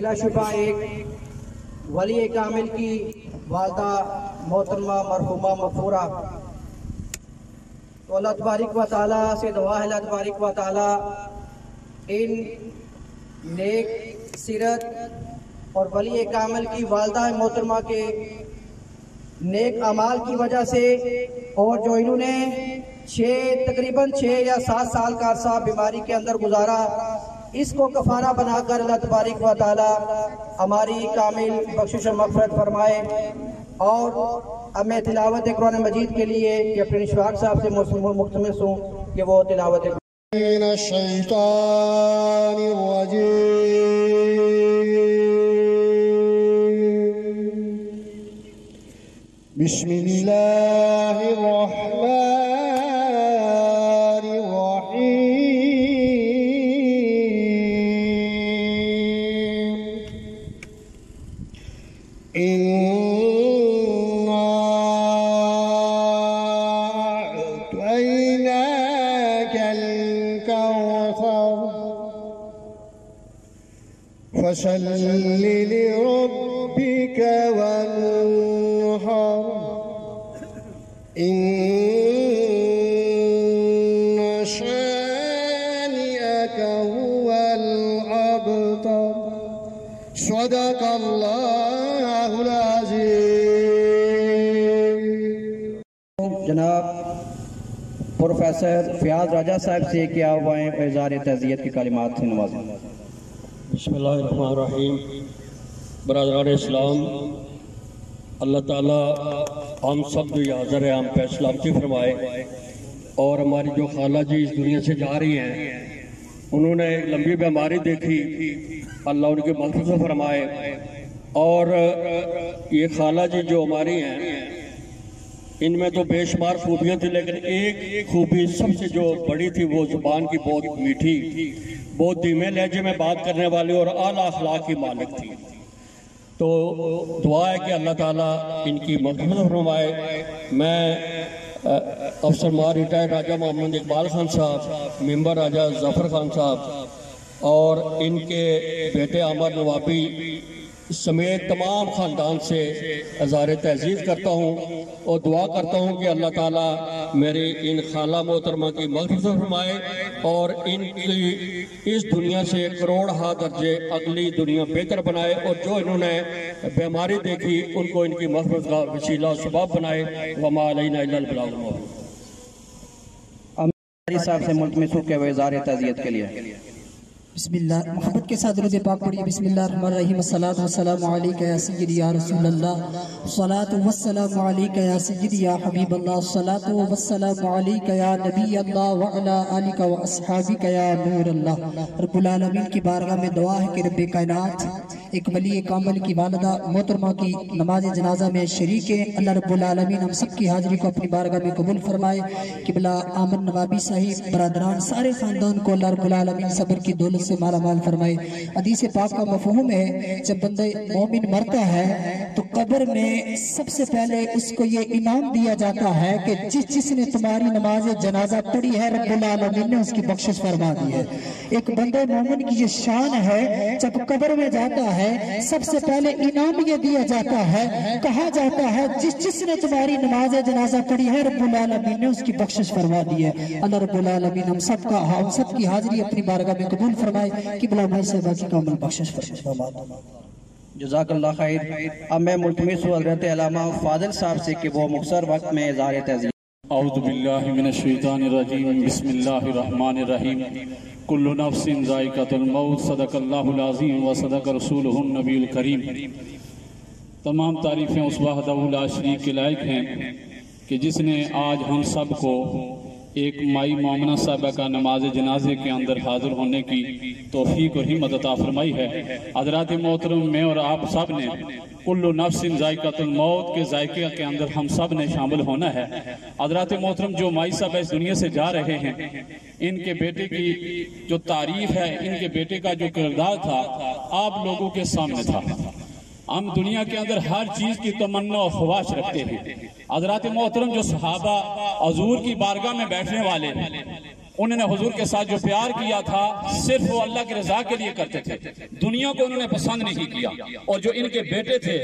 بلا شبہ ایک ولی کامل کی والدہ محترمہ مرحومہ مغفورہ، تو اللہ تبارک و تعالیٰ سے دعا ہے اللہ تبارک و تعالیٰ ان نیک سیرت اور ولی کامل کی والدہ محترمہ کے نیک اعمال کی وجہ سے، اور جو انہوں نے تقریباً 6 یا 7 سال کا عرصہ بیماری کے اندر گزارا، اس کو کفارہ بنا کر اللہ تبارک و تعالیٰ ہماری کامل بخشش و مغفرت فرمائے۔ اور اب میں تلاوت قرآن مجید کے لیے کہ اپنے اشفاق صاحب سے ملتمس ہوں کہ وہ تلاوت من الشیطان الرجیم بسم اللہ الرحمن فصل لربك وانحر إن شانئك هو الأبتر صدق الله العظيم۔ جناب پروفیسر فیاض راجہ صاحب سے کیا ہوا ہے اظہار تعزیت کے کلمات سے نوازیں۔ بسم اللہ الرحمن الرحیم۔ برادران اسلام، اللہ تعالیٰ ہم سب جو حاضر ہیں ہم پہ سلامتی فرمائے، اور ہماری جو خالہ جی اس دنیا سے جا رہی ہیں، انہوں نے ایک لمبی بیماری دیکھی، اللہ ان کی مغفرت فرمائے۔ اور یہ خالہ جی جو ہماری ہیں، ان میں تو بے شمار خوبیاں تھی، لیکن ایک خوبی سب سے جو بڑی تھی وہ زبان کی بہت میٹھی، بہت دھیمے لہجے میں بات کرنے والی اور اعلیٰ اخلاق کی مالک تھی۔ تو دعا ہے کہ اللہ تعالیٰ ان کی مغفرت فرمائے۔ میں افسر مار ریٹائر راجہ محمد اقبال خان صاحب، ممبر راجہ ظفر خان صاحب اور ان کے بیٹے عامر نوابی سمیت تمام خاندان سے اظہار تعزیت کرتا ہوں اور دعا کرتا ہوں کہ اللہ تعالیٰ میری ان خالہ محترمہ کی مغفرت فرمائے اور ان کی اس دنیا سے کروڑ درجے اگلی دنیا بہتر بنائے، اور جو انہوں نے بیماری دیکھی ان کو ان کی مغفرت کا وسیلہ و سبب بنائے۔ وما علینا الا البلاغ المبین۔ صاحب سے ملتمس ہوں کہ وہ اظہار تعزیت کے لیے۔ بسم اللہ، محبت کے ساتھ درود پاک پڑھیے۔ بسم اللہ الرحمن الرحیم۔ الصلاۃ والسلام علیکہ یا سیدی یا رسول اللہ، الصلاۃ والسلام علیکہ یا سیدی یا حبیب اللہ، الصلاۃ والسلام علیکہ یا نبی اللہ وعلی آلک و اصحابک یا نور اللہ۔ رب العالمین کی بارگاہ میں دعا ہے کہ رب کائنات ایک ولی کامل کی والدہ محترمہ کی نماز جنازہ میں شریک ہے، اللہ رب العالمین ہم سب کی حاضری کو اپنی بارگاہ میں قبول فرمائے۔ قبلہ عامر نوابی صاحب، برادران، سارے خاندان کو اللہ رب العالمین صبر کی دولت سے مالا مال فرمائے۔ حدیث پاک کا مفہوم ہے جب بندہ مومن مرتا ہے تو قبر میں سب سے پہلے اس کو یہ انعام دیا جاتا ہے کہ جس نے تمہاری نماز جنازہ پڑھی ہے رب العالمین نے اس کی بخشش فرما دی ہے۔ ایک بندہ مومن کی یہ شان ہے، جب قبر میں جاتا ہے سب سے پہلے انعام یہ دیا جاتا ہے، کہا جاتا ہے جس نے تمہاری نماز جنازہ پڑھی ہے رب العالمین نے اس کی بخشش فرما دی ہے۔ اللہ رب العالمین ہم سب کی حاضری اپنی بارگاہ میں قبول فرمائے، قبلہ بھائی صاحبہ کی کامل بخشش فرمائے۔ جزاک اللہ خیر۔ اب میں ملتمس ہوں حضرت علامہ فاضل صاحب سے کہ وہ مختصر وقت میں اظہار تعزیت۔ اعوذ باللہ من الشیطان الرجیم، بسم اللہ الرحمن الرحیم۔ کل نفس ذائقۃ الموت، صدق اللہ العظیم و صدق رسولہ النبی الکریم۔ تمام تعریفیں اس وحدہ لا شریک کے لائق ہیں کہ جس نے آج ہم سب کو ایک مائی مومنہ صاحبہ کا نماز جنازے کے اندر حاضر ہونے کی توفیق اور ہمت عطا فرمائی ہے۔ حضرات محترم، میں اور آپ سب نے کل نفس ذائقۃ الموت کے ذائقے کے اندر ہم سب نے شامل ہونا ہے۔ حضرات محترم، جو مائی صاحب اس دنیا سے جا رہے ہیں، ان کے بیٹے کی جو تعریف ہے، ان کے بیٹے کا جو کردار تھا آپ لوگوں کے سامنے تھا۔ ہم دنیا کے اندر ہر چیز کی تمنا و خواہش رکھتے ہیں۔ حضرات محترم، جو صحابہ حضور کی بارگاہ میں بیٹھنے والے انہوں نے حضور کے ساتھ جو پیار کیا تھا صرف وہ اللہ کی رضا کے لیے کرتے تھے، دنیا کو انہوں نے پسند نہیں کیا۔ اور جو ان کے بیٹے تھے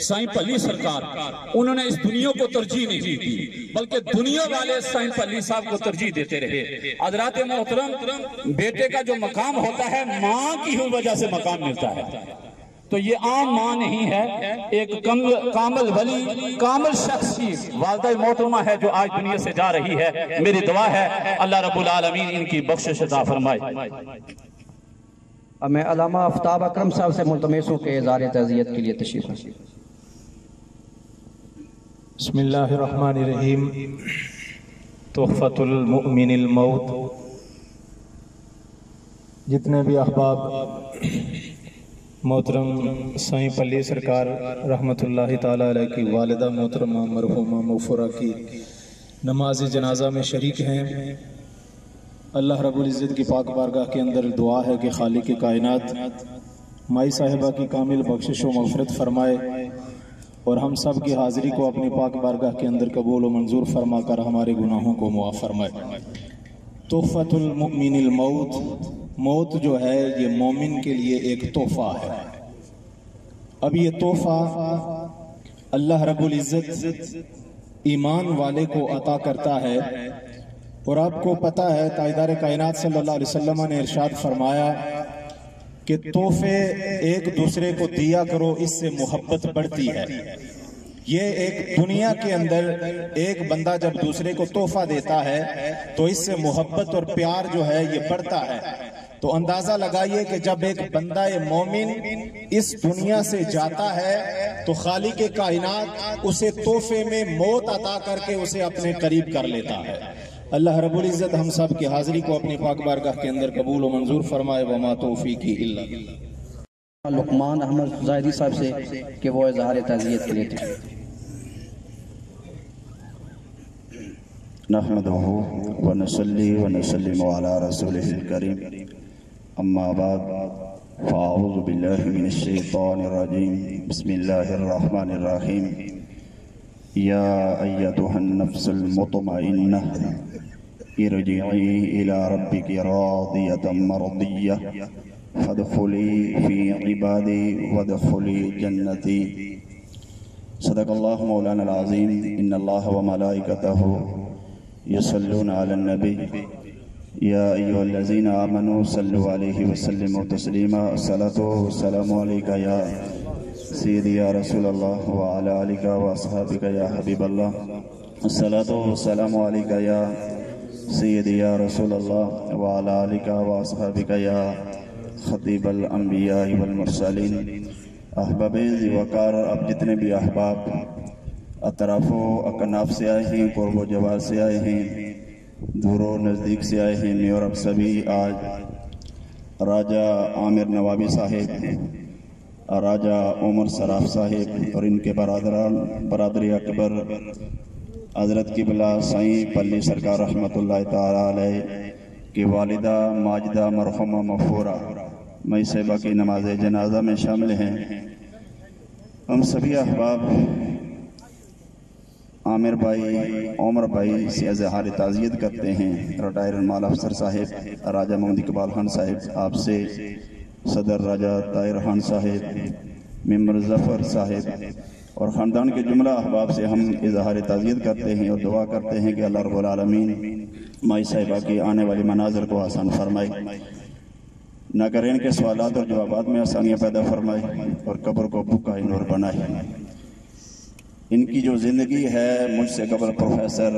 سائیں پلی سرکار، انہوں نے اس دنیا کو ترجیح نہیں دی، بلکہ دنیا والے سائیں پلی صاحب کو ترجیح دیتے رہے۔ حضرات محترم، بیٹے کا جو مقام ہوتا ہے ماں کی ہی وجہ سے مقام ملتا ہے، تو یہ عام ماں نہیں ہے، ایک کامل ولی، کامل شخص کی والدہ محترمہ ہے جو آج دنیا سے جا رہی ہے۔ میری دعا ہے اللہ رب العالمین ان کی بخشش عطا فرمائے۔ اب میں علامہ آفتاب اکرم صاحب سے ملتمس ہوں کہ اظہار تعزیت کے لیے تشریف رکھیں۔ بسم اللہ الرحمن الرحیم۔ تحفۃ المؤمن الموت۔ جتنے بھی احباب محترم سائیں پلی سرکار رحمت اللہ تعالیٰ علیہ کی والدہ محترمہ مرحومہ مغفورہ کی نماز جنازہ میں شریک ہیں، اللہ رب العزت کی پاک بارگاہ کے اندر دعا ہے کہ خالق کائنات مائی صاحبہ کی کامل بخشش و مغفرت فرمائے اور ہم سب کی حاضری کو اپنی پاک بارگاہ کے اندر قبول و منظور فرما کر ہمارے گناہوں کو معاف فرمائے۔ تحفۃ المؤمن الموت، موت جو ہے یہ مومن کے لیے ایک تحفہ ہے۔ اب یہ تحفہ اللہ رب العزت ایمان والے کو عطا کرتا ہے، اور آپ کو پتہ ہے تاجدار کائنات صلی اللہ علیہ وسلم نے ارشاد فرمایا کہ تحفے ایک دوسرے کو دیا کرو، اس سے محبت بڑھتی ہے۔ یہ ایک دنیا کے اندر ایک بندہ جب دوسرے کو تحفہ دیتا ہے تو اس سے محبت اور پیار جو ہے یہ بڑھتا ہے۔ تو اندازہ لگائیے کہ جب ایک بندہ مومن اس دنیا سے جاتا ہے تو خالق کائنات اسے تحفے میں موت عطا کر کے اسے اپنے قریب کر لیتا ہے۔ اللہ رب العزت ہم سب کی حاضری کو اپنی پاک بارگاہ کے اندر قبول و منظور فرمائے۔ وما توفیقی الا باللہ۔ لقمان احمد زاہدی صاحب سے کہ وہ اظہار تعزیت کے لیے تشریف۔ نحمده ونصلي ونسلم على رسوله الكريم، اما بعد، فاعوذ باللہ من الشیطان الرجیم، بسم اللہ الرحمن الرحیم۔ یا ایتها النفس المطمئنہ ارجعی الى ربک راضیة مرضیہ فادخلی فی عبادی وادخلی جنتی۔ صدق اللہ مولانا العظیم۔ ان اللہ وملائکتہ یصلون علی النبی یا ایھا الذین آمنوا صلوا علیہ وسلموا تسلیما۔ الصلاۃ والسلام علیک یا سیدی یا رسول اللہ وعلی آلک واصحابک یا حبیب اللہ۔ الصلاۃ والسلام علیک یا سیدی یا رسول اللہ وعلی آلک واصحابک یا خطیب الانبیاء والمرسلین۔ احباب ذی وقار، اب جتنے بھی احباب اطراف و اکناف سے آئے ہیں، قرب و جوار سے آئے ہیں، دور و نزدیک سے آئے ہیں، میں اور اب سبھی آج راجہ عامر نوابی صاحب، راجہ عمر سراف صاحب اور ان کے برادران، برادری اکبر حضرت قبلہ سائیں پلی سرکار رحمت اللہ تعالیٰ علیہ کی والدہ ماجدہ مرحومہ مغفورہ مئی صاحبہ کی نماز جنازہ میں شامل ہیں۔ ہم سبھی احباب عامر بھائی، عمر بھائی سے اظہار تعزیت کرتے ہیں۔ ریٹائر مال افسر صاحب راجہ محمد اقبال خان صاحب، آپ سے صدر راجہ طاہر خان صاحب، ممبر ظفر صاحب اور خاندان کے جملہ احباب سے ہم اظہار تعزیت کرتے ہیں اور دعا کرتے ہیں کہ اللہ رب العالمین مائی صاحبہ کی آنے والی مناظر کو آسان فرمائے، نہ کریں ان کے سوالات اور جوابات میں آسانیاں پیدا فرمائے اور قبر کو بھکا نور بنائے۔ ان کی جو زندگی ہے، مجھ سے قبل پروفیسر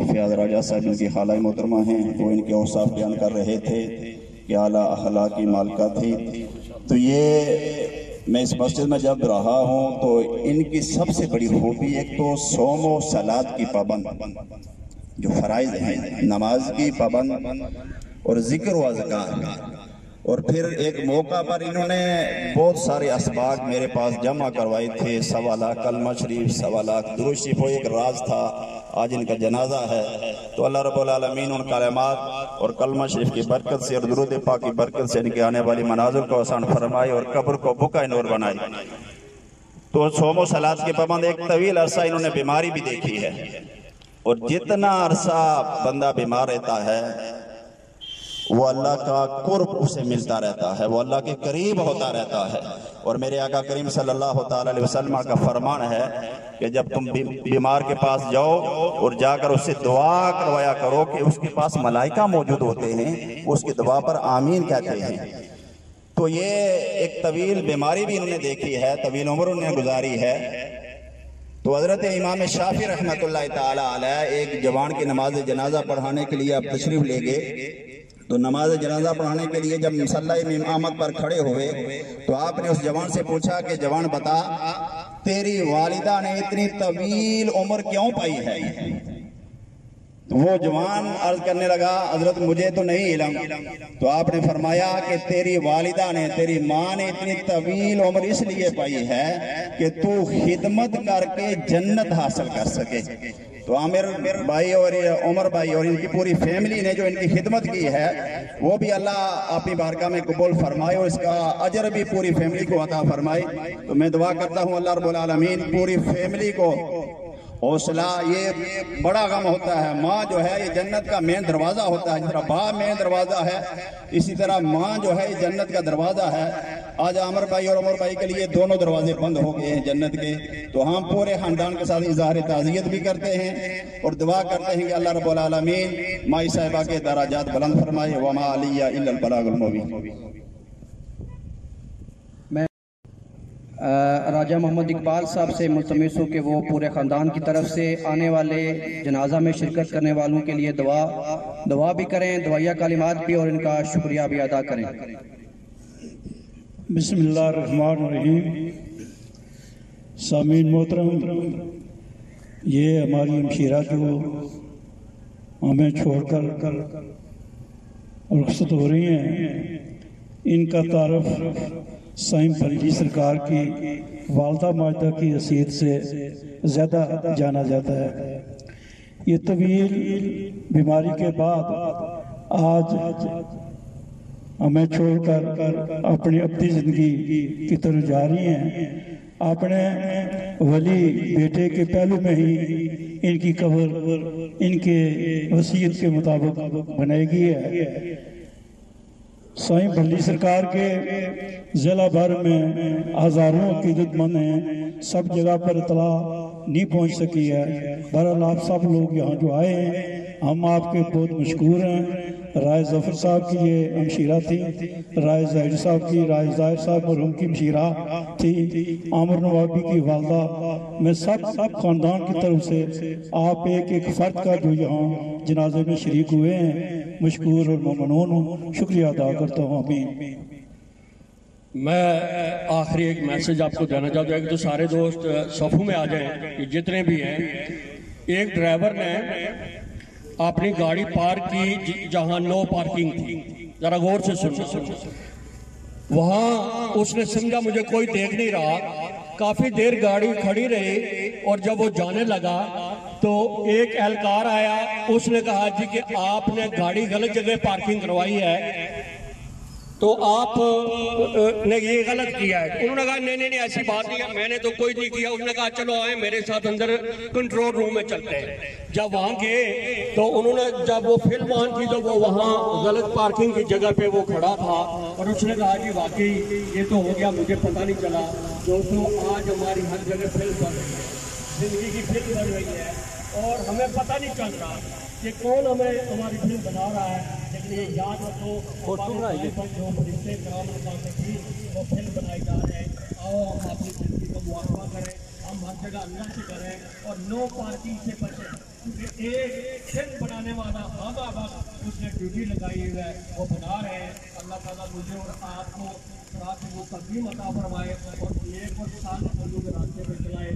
فیاض راجہ صاحب ان کی خالہ محترمہ ہیں، وہ ان کے اوصاف بیان کر رہے تھے کہ اعلیٰ اخلاق کی مالکہ تھی۔ تو یہ میں اس مسجد میں جب رہا ہوں تو ان کی سب سے بڑی خوبی ایک تو صوم و صلات کی پابند، جو فرائض ہیں، نماز کی پابند اور ذکر و اذکار، اور پھر ایک موقع پر انہوں نے بہت سارے اسباق میرے پاس جمع کروائے تھے، 1.25 لاکھ کلمہ شریف، 1.25 لاکھ درود شریف، وہ ایک راز تھا۔ آج ان کا جنازہ ہے تو اللہ رب العالمین ان کلمات اور کلمہ شریف کی برکت سے اور درود پاک کی برکت سے ان کے آنے والی مناظر کو آسان فرمائے اور قبر کو بھکا نور بنائے۔ تو صوم و صلات کے پابند، ایک طویل عرصہ انہوں نے بیماری بھی دیکھی ہے، اور جتنا عرصہ بندہ بیمار رہتا ہے وہ اللہ کا قرب اسے ملتا رہتا ہے، وہ اللہ کے قریب ہوتا رہتا ہے۔ اور میرے آقا کریم صلی اللہ تعالی علیہ وسلم کا فرمان ہے کہ جب تم بیمار کے پاس جاؤ اور جا کر اس سے دعا کروایا کرو کہ اس کے پاس ملائکہ موجود ہوتے ہیں، اس کی دعا پر آمین کہتے ہیں۔ تو یہ ایک طویل بیماری بھی انہوں نے دیکھی ہے، طویل عمر انہوں نے گزاری ہے۔ تو حضرت امام شافعی رحمۃ اللہ تعالی علیہ ایک جوان کی نماز جنازہ پڑھانے کے لیے اب تشریف لے گئے۔ تو نماز جنازہ پڑھانے کے لیے جب مصلی امامت پر کھڑے ہوئے تو آپ نے اس جوان سے پوچھا کہ جوان بتا، تیری والدہ نے اتنی طویل عمر کیوں پائی ہے؟ وہ جوان عرض کرنے لگا، حضرت مجھے تو نہیں علم۔ تو آپ نے فرمایا کہ تیری والدہ نے، تیری ماں نے اتنی طویل عمر اس لیے پائی ہے کہ تو خدمت کر کے جنت حاصل کر سکے۔ تو عامر بھائی اور عمر بھائی اور ان کی پوری فیملی نے جو ان کی خدمت کی ہے وہ بھی اللہ اپنی بارگاہ میں قبول فرمائے اور اس کا اجر بھی پوری فیملی کو عطا فرمائے۔ تو میں دعا کرتا ہوں اللہ رب العالمین پوری فیملی کو حوصلہ، یہ بڑا غم ہوتا ہے، ماں جو ہے یہ جنت کا مین دروازہ ہوتا ہے، جس طرح باپ مین دروازہ ہے اسی طرح ماں جو ہے یہ جنت کا دروازہ ہے۔ آج عامر بھائی اور عمر بھائی کے لیے دونوں دروازے بند ہو گئے ہیں جنت کے، تو ہم پورے خاندان کے ساتھ اظہار تعزیت بھی کرتے ہیں اور دعا کرتے ہیں کہ اللہ رب العالمین مائی صاحبہ کے درجات بلند فرمائے۔ وما علی الا البلاغ المبین۔ راجہ محمد اقبال صاحب سے ملتمس ہوں کہ وہ پورے خاندان کی طرف سے آنے والے جنازہ میں شرکت کرنے والوں کے لیے دعا بھی کریں، دعائیہ کلمات بھی، اور ان کا شکریہ بھی ادا کریں۔ بسم اللہ الرحمن الرحیم۔ سامعین محترم، یہ ہماری ہمشیرہ جو ہمیں چھوڑ کر رخصت ہو رہی ہیں، ان کا تعارف سائیں بھنجی سرکار کی والدہ ماجدہ کی حیثیت سے زیادہ جانا جاتا ہے۔ یہ طویل بیماری کے بعد آج ہمیں چھوڑ کر اپنی اپنی زندگی کی طرف جا رہی ہیں۔ اپنے ولی بیٹے کے پہلو میں ہی ان کی قبر ان کے وصیت کے مطابق بنائی گئی ہے۔ سائیں بھنجی سرکار کے ضلع بھر میں ہزاروں عقیدت مند ہیں، سب جگہ پر اطلاع نہیں پہنچ سکی ہے۔ بہرحال آپ سب لوگ یہاں جو آئے ہیں ہم آپ کے بہت مشکور ہیں۔ رائے ظفر صاحب کی یہ ہمشیرہ تھی، رائے ظاہر صاحب کی، رائے ظاہر صاحب مرحوم کی ہمشیرہ تھی، عامر نوابی کی والدہ، میں سب خاندان کی طرف سے آپ ایک فرد کا جو یہاں جنازے میں شریک ہوئے ہیں مشکور اور ممنون ہوں، شکریہ ادا کرتا ہوں۔ آمین۔ میں آخری ایک میسج آپ کو دینا چاہتا ہوں کہ تو سارے دوست صفوں میں آ جائیں، یہ جتنے بھی ہیں۔ ایک ڈرائیور نے اپنی گاڑی پارک کی جہاں نو پارکنگ تھی، ذرا غور سے سننا۔ وہاں اس نے سمجھا مجھے کوئی دیکھ نہیں رہا، کافی دیر گاڑی کھڑی رہی اور جب وہ جانے لگا تو ایک اہلکار آیا، اس نے کہا جی کہ آپ نے گاڑی غلط جگہ پارکنگ کروائی ہے تو آپ نے یہ غلط کیا ہے۔ انہوں نے کہا نہیں ایسی بات نہیں ہے، میں نے تو کوئی نہیں کیا۔ انہوں نے کہا چلو آئیں میرے ساتھ اندر کنٹرول روم میں چلتے ہیں۔ جب وہاں گئے تو انہوں نے جب وہ فلم آن کی تو وہ وہاں غلط پارکنگ کی جگہ پہ وہ کھڑا تھا اور اس نے کہا جی واقعی یہ تو ہو گیا، مجھے پتہ نہیں چلا۔ دوستوں آج ہماری ہر جگہ فلم بن رہی ہے، زندگی کی فلم بن رہی ہے اور ہمیں پتہ نہیں چل رہا کہ کون ہماری فلم بنا رہا ہے، لیکن یہ یاد رکھو جو فرشتے کرام کی وہ فلم بنائی جا رہے ہیں۔ آؤ ہم اپنی زندگی کو مواقع کریں، ہم ہر جگہ اللہ سے کریں اور نو پارکنگ سے بچیں، کیونکہ ایک فلم بنانے والا آگا وقت اس نے ڈیوٹی لگائی ہوئی ہے، وہ بنا رہے ہیں۔ اللہ تعالیٰ مجھے اور آپ کو صراط مستقیم عطا فرمائے اور نیک اور صالح بندوں کے راستے پہ چلائے۔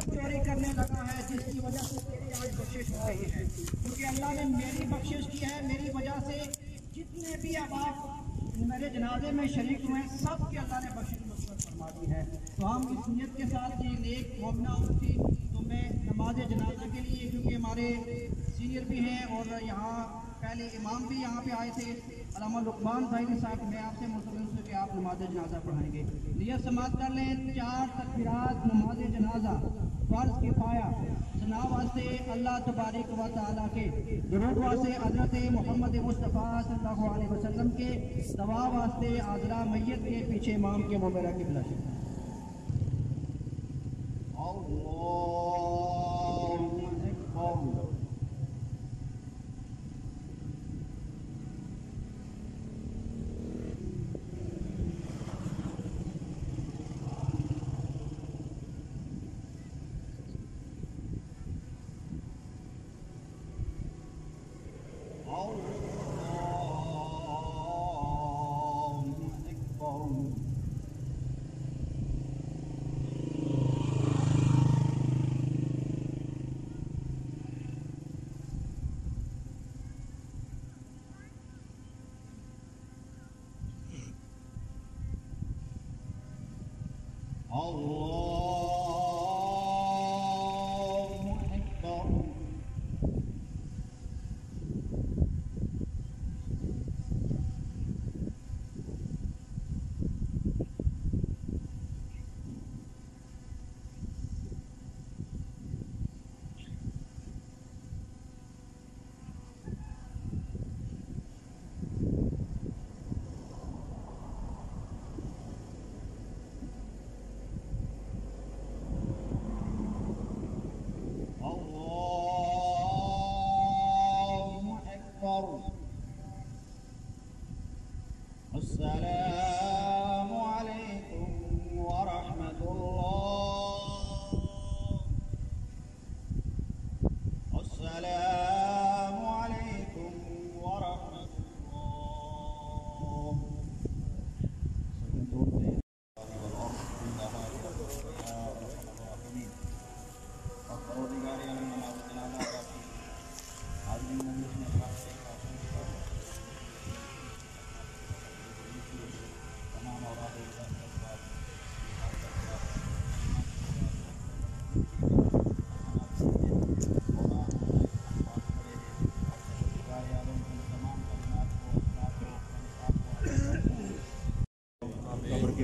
چوری کرنے لگا ہے جس کی وجہ سے تیری آج بخشش ہو رہی ہے، کیونکہ اللہ نے میری بخشش کی ہے، میری وجہ سے جتنے بھی احباب میرے جنازے میں شریک ہوئے ہیں سب کے اللہ نے بخشش مثبت فرما دی ہے۔ تو ہم اس نیت کے ساتھ یہ نیک مومنہ عورت تھی تو میں نماز جنازہ کے لیے، کیونکہ ہمارے سینئر بھی ہیں اور یہاں پہلے امام بھی یہاں پہ آئے تھے علامہ لقمان ظاہری صاحب، میں آپ سے ملتمس ہوں کہ آپ نماز جنازہ پڑھائیں گے۔ نیت سماعت کر لیں، 4 تکبیرات نماز جنازہ۔ فرض کفایہ ثنا واسطے اللہ تبارک و تعالیٰ کے، درود واسطے حضرت محمد مصطفیٰ صلی اللہ علیہ وسلم کے، دعا واسطے حاضرہ میت کے پیچھے امام کے مبارک قبلہ سے السلام علیکم ورحمۃ اللہ، السلام علیکم ورحمۃ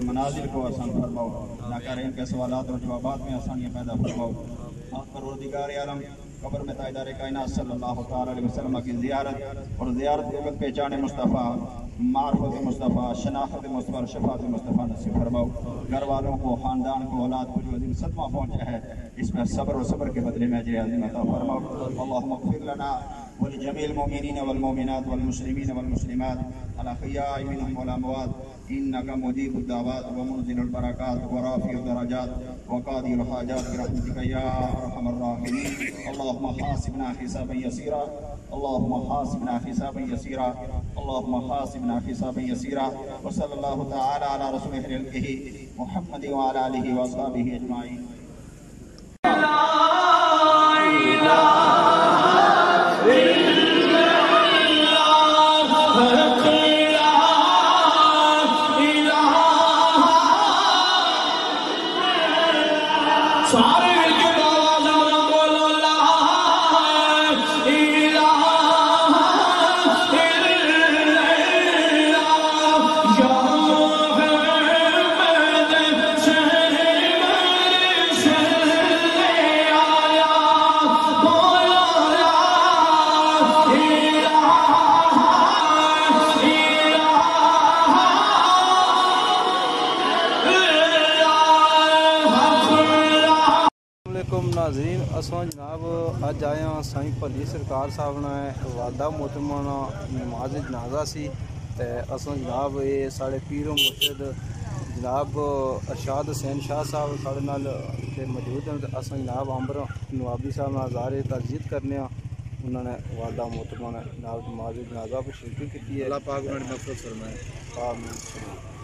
مناظر کو آسان فرماؤ، ناکارین کے سوالات اور جوابات میں آسانیاں پیدا فرماؤ۔ پروردگار عالم قبر میں تاجدار کائنات صلی اللہ علیہ وسلم کی زیارت اور زیارت کے وقت پہچانے مصطفیٰ، معرفت مصطفیٰ، شناخت مصطفیٰ، شفاعت مصطفیٰ نصیب فرماؤ۔ گھر والوں کو، خاندان کو، اولاد کو جو عظیم صدمہ پہنچا ہے، اس میں صبر و صبر کے بدلے میں اجر عظیم عطا فرماؤ۔ اللہم اغفر لنا ولجميع المؤمنين والمؤمنات والمسلمين والمسلمات الأحياء منهم والأموات إنك مجيب الدعوات ومنزل البركات ورافع الدرجات وقاضي الحاجات برحمتك يا أرحم الراحمين. اللهم حاسبنا حسابا يسيرا، اللهم حاسبنا حسابا يسيرا، اللهم حاسبنا حسابا يسيرا. وصلى الله تعالى على رسوله محمد وعلى آله وأصحابه أجمعين. ناظرین، اساں جناب اج آئے ہاں سائیں بھلی سرکار صاحب نے والدہ محترمہ نماز جنازہ سی تے اساں جناب یہ سارے پیر و مرشد جناب ارشاد حسین شاہ صاحب سارے نال موجود ہیں. اساں جناب عمر نوابی صاحب نال اظہار تعزیت کرنے ہاں. انہوں نے والدہ محترمہ نے جناب نماز جنازہ کو شرکت کی ہے. اللہ پاک انہوں نے مغفرت فرمائے. آمین.